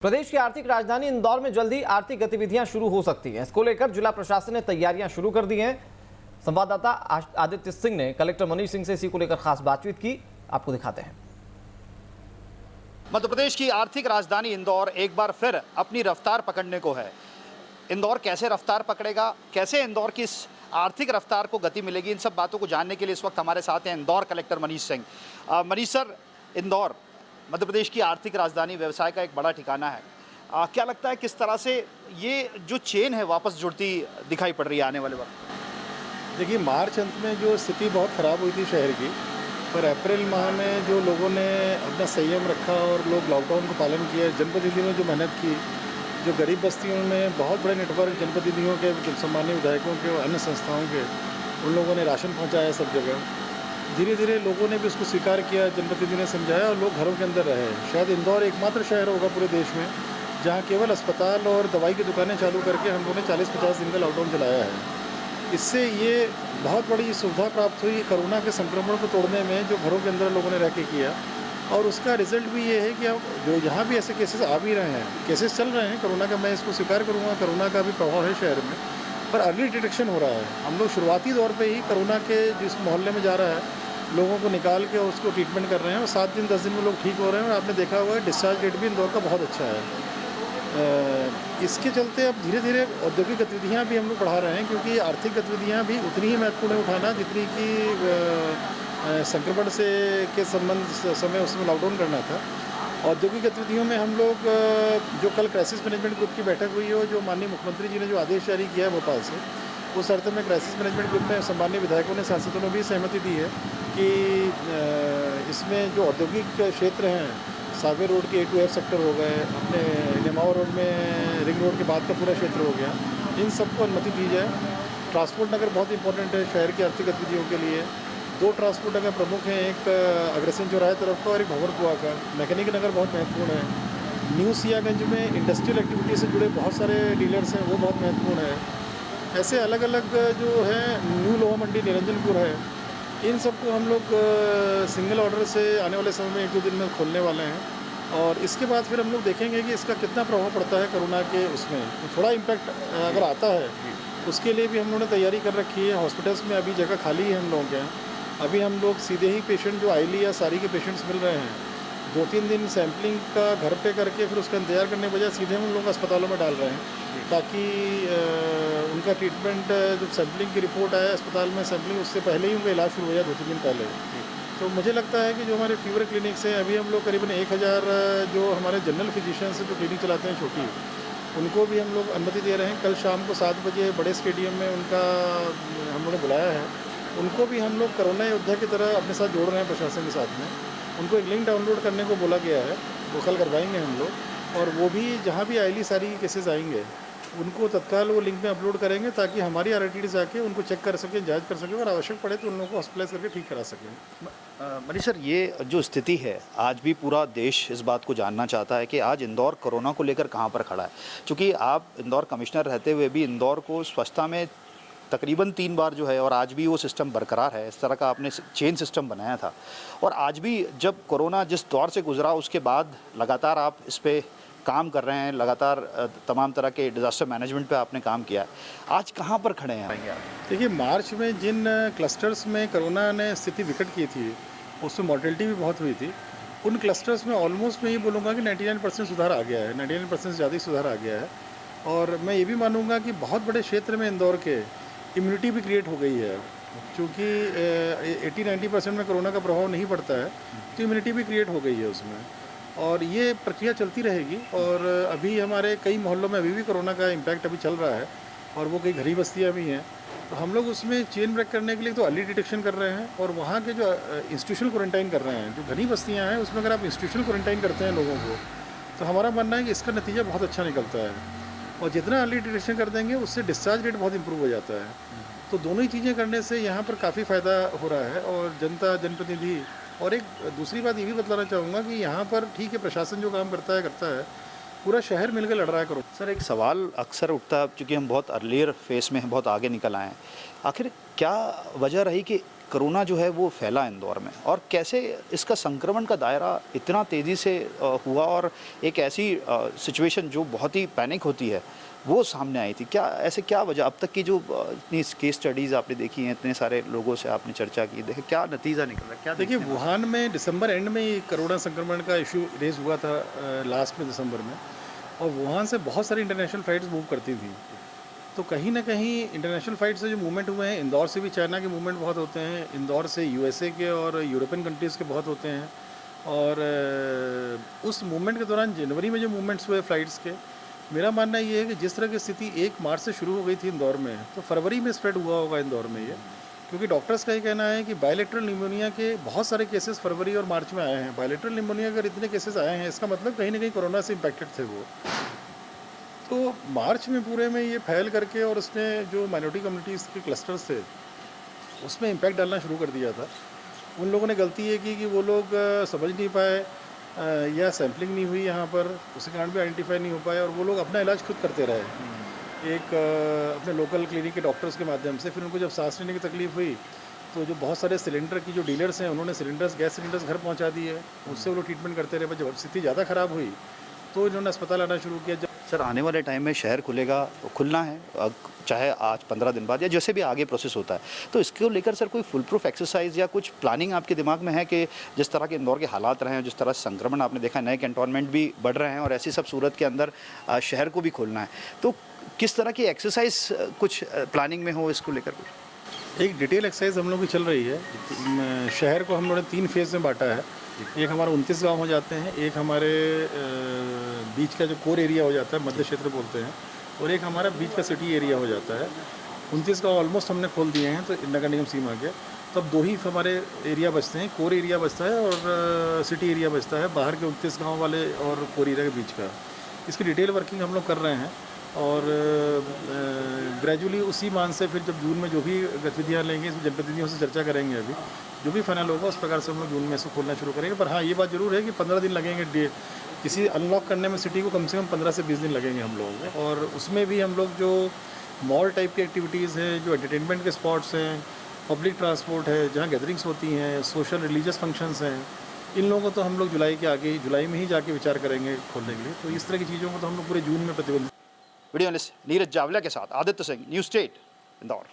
प्रदेश की आर्थिक राजधानी इंदौर में जल्द ही आर्थिक गतिविधियां शुरू हो सकती हैं। इसको लेकर जिला प्रशासन ने तैयारियां शुरू कर दी हैं। संवाददाता आदित्य सिंह ने कलेक्टर मनीष सिंह से इसी को लेकर खास बातचीत की। आपको दिखाते हैं। मध्य प्रदेश की आर्थिक राजधानी इंदौर एक बार फिर अपनी रफ्तार पकड़ने को है। इंदौर कैसे रफ्तार पकड़ेगा, कैसे इंदौर की इस आर्थिक रफ्तार को गति मिलेगी, इन सब बातों को जानने के लिए इस वक्त हमारे साथ हैं इंदौर कलेक्टर मनीष सिंह। मनीष सर, इंदौर मध्य प्रदेश की आर्थिक राजधानी, व्यवसाय का एक बड़ा ठिकाना है। क्या लगता है किस तरह से ये जो चेन है वापस जुड़ती दिखाई पड़ रही है आने वाले वक्त? देखिए, मार्च अंत में जो स्थिति बहुत ख़राब हुई थी शहर की, पर अप्रैल माह में जो लोगों ने अपना संयम रखा और लोग लॉकडाउन का पालन किया, जनप्रतिनिधियों ने जो मेहनत की, जो गरीब बस्तियों में बहुत बड़े नेटवर्क जनप्रतिनिधियों के, सम्मानीय विधायकों के और अन्य संस्थाओं के, उन लोगों ने राशन पहुँचाया सब जगह। धीरे धीरे लोगों ने भी उसको स्वीकार किया, जनप्रतिनिधि ने समझाया और लोग घरों के अंदर रहे। शायद इंदौर एकमात्र शहर होगा पूरे देश में जहाँ केवल अस्पताल और दवाई की दुकानें चालू करके हम लोगों ने 40-50 दिन का लॉकडाउन चलाया है। इससे ये बहुत बड़ी सुविधा प्राप्त हुई कोरोना के संक्रमण को तोड़ने में, जो घरों के अंदर लोगों ने रह के किया। और उसका रिजल्ट भी ये है कि अब जो यहाँ भी ऐसे केसेस आ भी रहे हैं, केसेस चल रहे हैं कोरोना का, मैं इसको स्वीकार करूँगा, कोरोना का भी प्रभाव है शहर में, पर अर्ली डिटेक्शन हो रहा है। हम लोग शुरुआती दौर पे ही कोरोना के जिस मोहल्ले में जा रहा है, लोगों को निकाल के उसको ट्रीटमेंट कर रहे हैं और 7 दिन 10 दिन में लोग ठीक हो रहे हैं। और आपने देखा हुआ है डिस्चार्ज रेट भी इंदौर का बहुत अच्छा है। इसके चलते अब धीरे धीरे औद्योगिक गतिविधियाँ भी हम लोग बढ़ा रहे हैं, क्योंकि आर्थिक गतिविधियाँ भी उतनी ही महत्वपूर्ण है उठाना जितनी कि संक्रमण से के संबंध समय उसमें लॉकडाउन करना था। औद्योगिक गतिविधियों में हम लोग जो कल क्राइसिस मैनेजमेंट ग्रुप की बैठक हुई है, जो माननीय मुख्यमंत्री जी ने जो आदेश जारी किया है भोपाल से, उस अर्थ में क्राइसिस मैनेजमेंट ग्रुप में सम्मानीय विधायकों ने, सांसदों ने भी सहमति दी है कि इसमें जो औद्योगिक क्षेत्र हैं, सावे रोड के A to F सेक्टर हो गए, अपने नेमावर रोड में रिंग रोड के बाद का पूरा क्षेत्र हो गया, इन सबको अनुमति दी जाए। ट्रांसपोर्ट नगर बहुत इंपॉर्टेंट है शहर की आर्थिक गतिविधियों के लिए। 2 ट्रांसपोर्ट नगर प्रमुख हैं, एक अग्रसेन चौराहे तरफ का और एक भंवरकुआ का। मैकेनिक नगर बहुत महत्वपूर्ण है। न्यू सियागंज में इंडस्ट्रियल एक्टिविटी से जुड़े बहुत सारे डीलर्स हैं, वो बहुत महत्वपूर्ण है। ऐसे अलग अलग जो है, न्यू लोहा मंडी निरंजनपुर है, इन सबको हम लोग सिंगल ऑर्डर से आने वाले समय में 1-2 दिन में खोलने वाले हैं। और इसके बाद फिर हम लोग देखेंगे कि इसका कितना प्रभाव पड़ता है कोरोना के उसमें। तो थोड़ा इम्पैक्ट अगर आता है, उसके लिए भी हम लोगों ने तैयारी कर रखी है। हॉस्पिटल्स में अभी जगह खाली है हम लोगों के यहाँ। अभी हम लोग सीधे ही पेशेंट जो आईली या सारी के पेशेंट्स मिल रहे हैं, 2-3 दिन सैम्पलिंग का घर पे करके फिर उसका इंतजार करने के बजाय सीधे हम लोग अस्पतालों में डाल रहे हैं, ताकि उनका ट्रीटमेंट, जब सैम्पलिंग की रिपोर्ट आए अस्पताल में सैम्पलिंग, उससे पहले ही उनका इलाज शुरू हो जाए 2-3 दिन पहले। तो मुझे लगता है कि जो हमारे फीवर क्लिनिक्स हैं, अभी हम लोग करीबन 1000 जो हमारे जनरल फिजिशियंस जो क्लिनिक चलाते हैं छोटी, उनको भी हम लोग अनुमति दे रहे हैं। कल शाम को 7 बजे बड़े स्टेडियम में उनका हम लोगों ने बुलाया है। उनको भी हम लोग कोरोना योद्धा की तरह अपने साथ जोड़ रहे हैं प्रशासन के साथ में। उनको एक लिंक डाउनलोड करने को बोला गया है, वो कल करवाएंगे हम लोग। और वो भी जहाँ भी आईली सारी केसेस आएंगे, उनको तत्काल वो लिंक में अपलोड करेंगे, ताकि हमारी RITs आके उनको चेक कर सकें, जांच कर सकें, और आवश्यक पड़े तो उन लोगों को हॉस्पिटलाइज करके ठीक करा सकें। मनीष सर, ये जो स्थिति है, आज भी पूरा देश इस बात को जानना चाहता है कि आज इंदौर कोरोना को लेकर कहाँ पर खड़ा है। क्योंकि आप इंदौर कमिश्नर रहते हुए भी इंदौर को स्वच्छता में तकरीबन 3 बार जो है, और आज भी वो सिस्टम बरकरार है, इस तरह का आपने चेन सिस्टम बनाया था। और आज भी जब कोरोना जिस दौर से गुजरा, उसके बाद लगातार आप इस पर काम कर रहे हैं, लगातार तमाम तरह के डिज़ास्टर मैनेजमेंट पे आपने काम किया है। आज कहाँ पर खड़े हैं आप? देखिए, मार्च में जिन क्लस्टर्स में कोरोना ने स्थिति विकट की थी, उसमें मॉर्टेलिटी भी बहुत हुई थी। उन क्लस्टर्स में ऑलमोस्ट मैं ये बोलूँगा कि 99% सुधार आ गया है, 99% से ज़्यादा ही सुधार आ गया है। और मैं ये भी मानूँगा कि बहुत बड़े क्षेत्र में इंदौर के इम्यूनिटी भी क्रिएट हो गई है। क्योंकि 80-90% में कोरोना का प्रभाव नहीं पड़ता है, तो इम्यूनिटी भी क्रिएट हो गई है उसमें। और ये प्रक्रिया चलती रहेगी। और अभी हमारे कई मोहल्लों में अभी भी कोरोना का इम्पैक्ट अभी चल रहा है, और वो कई घनी बस्तियाँ भी हैं। तो हम लोग उसमें चेन ब्रेक करने के लिए तो अर्ली डिटेक्शन कर रहे हैं, और वहाँ के जो इंस्टीट्यूशनल क्वारंटाइन कर रहे हैं, जो घनी बस्तियाँ हैं, उसमें अगर आप इंस्टीट्यूशनल क्वारंटाइन करते हैं लोगों को, तो हमारा मानना है कि इसका नतीजा बहुत अच्छा निकलता है। और जितना अर्ली डिटेक्शन कर देंगे, उससे डिस्चार्ज रेट बहुत इंप्रूव हो जाता है। तो दोनों ही चीज़ें करने से यहाँ पर काफ़ी फ़ायदा हो रहा है। और जनता, जनप्रतिनिधि, और एक दूसरी बात ये भी बतलाना चाहूँगा कि यहाँ पर ठीक है, प्रशासन जो काम करता है, पूरा शहर मिलकर लड़ रहा है कोरोना। सर, एक सवाल अक्सर उठता है, क्योंकि हम बहुत अर्लियर फेस में बहुत आगे निकल आए हैं, आखिर क्या वजह रही कि कोरोना जो है वो फैला इंदौर में, और कैसे इसका संक्रमण का दायरा इतना तेज़ी से हुआ, और एक ऐसी सिचुएशन जो बहुत ही पैनिक होती है वो सामने आई थी। क्या ऐसे क्या वजह, अब तक की जो इतनी केस स्टडीज़ आपने देखी हैं, इतने सारे लोगों से आपने चर्चा की, देखे क्या नतीजा निकला, क्या देखिए, देखने को? वुहान में दिसंबर एंड में ये कोरोना संक्रमण का इशू रेज हुआ था, लास्ट में दिसंबर में, और वुहान से बहुत सारी इंटरनेशनल फ़्लाइट्स मूव करती थी। तो कहीं ना कहीं इंटरनेशनल फ़्लाइट से जो मूवमेंट हुए हैं, इंदौर से भी चाइना के मूवमेंट बहुत होते हैं, इंदौर से यूएसए के और यूरोपियन कंट्रीज़ के बहुत होते हैं, और उस मूवमेंट के दौरान जनवरी में जो मूवमेंट्स हुए फ़्लाइट्स के, मेरा मानना ये है कि जिस तरह की स्थिति 1 मार्च से शुरू हो गई थी इंदौर में, तो फरवरी में स्प्रेड हुआ होगा इंदौर में ये, क्योंकि डॉक्टर्स का ये कहना है कि बायलेटरल निमोनिया के बहुत सारे केसेस फरवरी और मार्च में आए हैं। बायलेटरल निमोनिया अगर इतने केसेस आए हैं, इसका मतलब कहीं ना कहीं कोरोना से इम्पैक्टेड थे वो। तो मार्च में पूरे में ये फैल करके, और उसने जो माइनॉरिटी कम्युनिटीज़ के क्लस्टर्स थे उसमें इम्पैक्ट डालना शुरू कर दिया था। उन लोगों ने गलती ये की कि वो लोग समझ नहीं पाए, या सैम्पलिंग नहीं हुई यहाँ पर, उसके कारण भी आइडेंटिफाई नहीं हो पाए, और वो लोग अपना इलाज खुद करते रहे एक अपने लोकल क्लिनिक के डॉक्टर्स के माध्यम से। फिर उनको जब सांस लेने की तकलीफ हुई, तो जो बहुत सारे सिलेंडर की जो डीलर्स हैं, उन्होंने सिलेंडर्स, गैस सिलेंडर्स घर पहुँचा दिए, उससे वो लोग ट्रीटमेंट करते रहे। जब स्थिति ज़्यादा ख़राब हुई तो इन्होंने अस्पताल आना शुरू किया। सर, आने वाले टाइम में शहर खुलेगा, खुलना है, चाहे आज 15 दिन बाद या जैसे भी आगे प्रोसेस होता है, तो इसको लेकर सर कोई फुल प्रूफ एक्सरसाइज या कुछ प्लानिंग आपके दिमाग में है कि जिस तरह के इंदौर के हालात रहे हैं, जिस तरह से संक्रमण आपने देखा, नए कैंटोनमेंट भी बढ़ रहे हैं, और ऐसी सब सूरत के अंदर शहर को भी खोलना है, तो किस तरह की एक्सरसाइज कुछ प्लानिंग में हो इसको लेकर? कुछ एक डिटेल एक्सरसाइज हम लोग की चल रही है। शहर को हम लोगों ने 3 फेज़ में बांटा है। एक हमारा 29 गांव हो जाते हैं, एक हमारे बीच का जो कोर एरिया हो जाता है, मध्य क्षेत्र बोलते हैं, और एक हमारा बीच का सिटी एरिया हो जाता है। 29 गांव ऑलमोस्ट हमने खोल दिए हैं, तो नगर निगम सीमा के। तब 2 ही हमारे एरिया बचते हैं, कोर एरिया बचता है और सिटी एरिया बचता है, बाहर के 29 गाँव वाले और कोर एरिया के बीच का। इसकी डिटेल वर्किंग हम लोग कर रहे हैं, और ग्रेजुअली उसी मान से फिर जब जून में जो भी गतिविधियाँ लेंगे, इसमें जनप्रतिनिधियों से चर्चा करेंगे। अभी जो भी फाइनल होगा उस प्रकार से हम लोग जून में इसको खोलना शुरू करेंगे। पर हाँ, ये बात ज़रूर है कि 15 दिन लगेंगे किसी अनलॉक करने में। सिटी को कम से कम 15 से 20 दिन लगेंगे हम लोगों को, और उसमें भी हम लोग जो मॉल टाइप की एक्टिविटीज़ हैं, जो एंटरटेनमेंट के स्पॉट्स हैं, पब्लिक ट्रांसपोर्ट है, जहाँ गैदरिंग्स होती हैं, सोशल रिलीजियस फंक्शंस हैं, इन लोगों को तो हम लोग जुलाई में ही जाके विचार करेंगे खोलने के लिए। तो इस तरह की चीज़ों को तो हम लोग पूरे जून में प्रतिबंधित। वीडियो जर्नलिस्ट नीरज जावला के साथ आदित्य सिंह, न्यूज़ स्टेट, इंदौर।